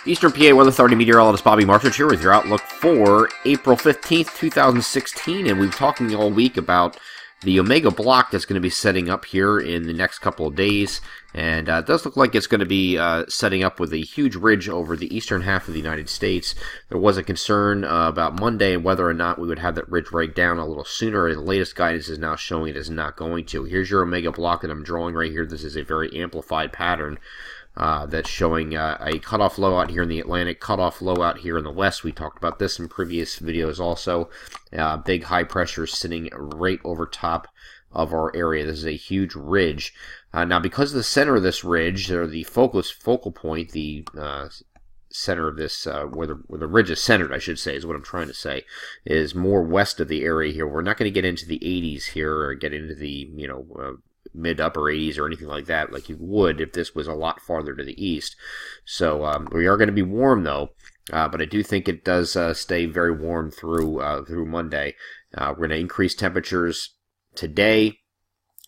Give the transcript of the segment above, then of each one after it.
Eastern PA Weather Authority meteorologist Bobby Martrich here with your outlook for April 15th, 2016. And we've been talking all week about the Omega block that's going to be setting up here in the next couple of days. And it does look like it's going to be setting up with a huge ridge over the eastern half of the United States. There was a concern about Monday and whether or not we would have that ridge break down a little sooner. The latest guidance is now showing it is not going to. Here's your Omega block that I'm drawing right here. This is a very amplified pattern. That's showing a cutoff low out here in the Atlantic, cutoff low out here in the West. We talked about this in previous videos also. Big high pressure sitting right over top of our area. This is a huge ridge. Now, because of the center of this ridge, or the focal point, the center of this, where the ridge is centered, I should say, is what I'm trying to say, is more west of the area here. We're not going to get into the 80s here, or get into the, mid-upper 80s or anything like that, like you would if this was a lot farther to the east. So we are going to be warm, though, but I do think it does stay very warm through Monday. We're going to increase temperatures today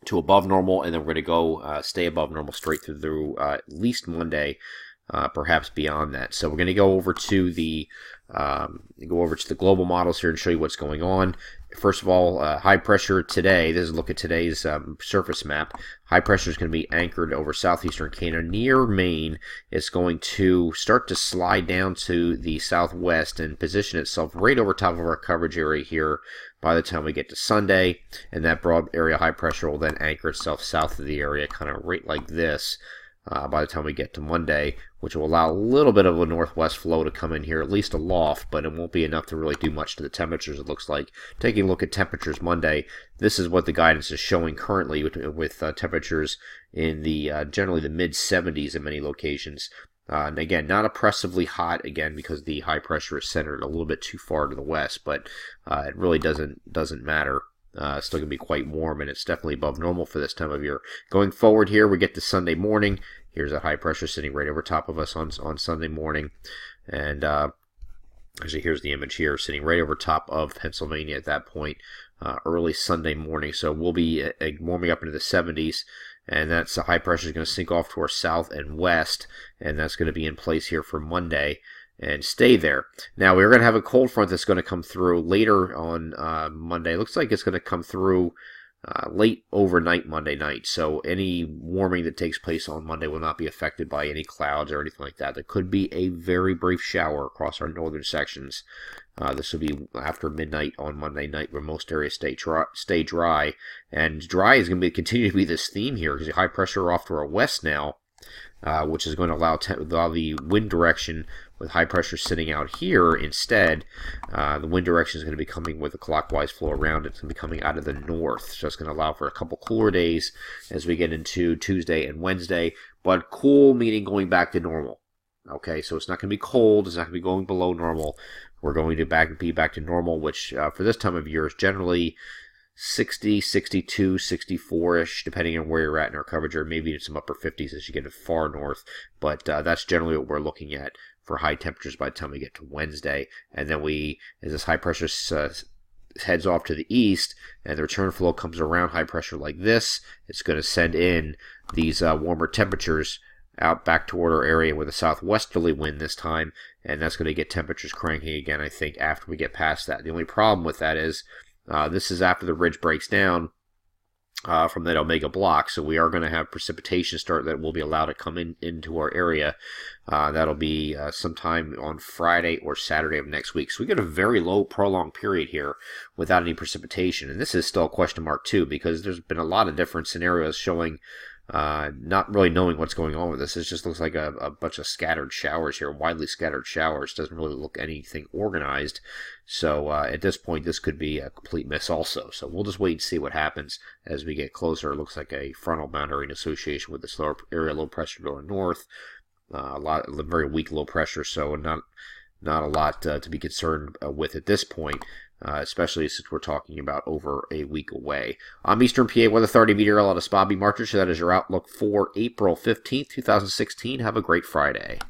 to above normal, and then we're going to go stay above normal straight through at least Monday, perhaps beyond that. So we're going to go over to the global models here and show you what's going on. First of all, high pressure today. This is a look at today's surface map. High pressure is going to be anchored over southeastern Canada near Maine. It's going to start to slide down to the southwest and position itself right over top of our coverage area here by the time we get to Sunday. And that broad area high pressure will then anchor itself south of the area, kind of right like this. By the time we get to Monday, which will allow a little bit of a northwest flow to come in here, at least aloft, but it won't be enough to really do much to the temperatures, it looks like. Taking a look at temperatures Monday, this is what the guidance is showing currently with temperatures in the generally the mid-70s in many locations. And again, not oppressively hot, again, because the high pressure is centered a little bit too far to the west, but it really doesn't matter. Still going to be quite warm, and it's definitely above normal for this time of year. Going forward here, we get to Sunday morning. Here's a high pressure sitting right over top of us on Sunday morning. And actually, here's the image here, sitting right over top of Pennsylvania at that point, early Sunday morning. So we'll be warming up into the 70s. And that's the high pressure is going to sink off to our south and west, and that's going to be in place here for Monday and stay there. Now, we're going to have a cold front that's going to come through later on Monday. It looks like it's going to come through late overnight Monday night. So any warming that takes place on Monday will not be affected by any clouds or anything like that. There could be a very brief shower across our northern sections. This will be after midnight on Monday night, where most areas stay dry. And dry is going to continue to be this theme here, because the high pressure off to our west now, which is going to allow the wind direction with high pressure sitting out here instead. The wind direction is going to be coming with a clockwise flow around. It's going to be coming out of the north, so it's going to allow for a couple cooler days as we get into Tuesday and Wednesday, but cool meaning going back to normal. Okay, so it's not going to be cold, it's not going to be going below normal. We're going to be back to normal, which for this time of year is generally 60, 62, 64-ish, depending on where you're at in our coverage, or maybe some upper 50s as you get far north. But that's generally what we're looking at for high temperatures by the time we get to Wednesday. And then as this high pressure heads off to the east, and the return flow comes around high pressure like this, it's going to send in these warmer temperatures out back toward our area with a southwesterly wind this time, and that's going to get temperatures cranking again, I think, after we get past that. The only problem with that is this is after the ridge breaks down from that Omega block, so we are going to have precipitation start that will be allowed to come into our area. That'll be sometime on Friday or Saturday of next week. So we get a very low prolonged period here without any precipitation, and this is still a question mark too, because there's been a lot of different scenarios showing not really knowing what's going on with this. It just looks like a bunch of scattered showers here, widely scattered showers. Doesn't really look anything organized. So at this point, this could be a complete miss also. So we'll just wait and see what happens as we get closer. It looks like a frontal boundary in association with this lower area low pressure going north. Very weak low pressure, so not a lot to be concerned with at this point. Especially since we're talking about over a week away. I'm Eastern PA Weather Authority meteorologist Bobby Martrich. That is your outlook for April 15th, 2016. Have a great Friday.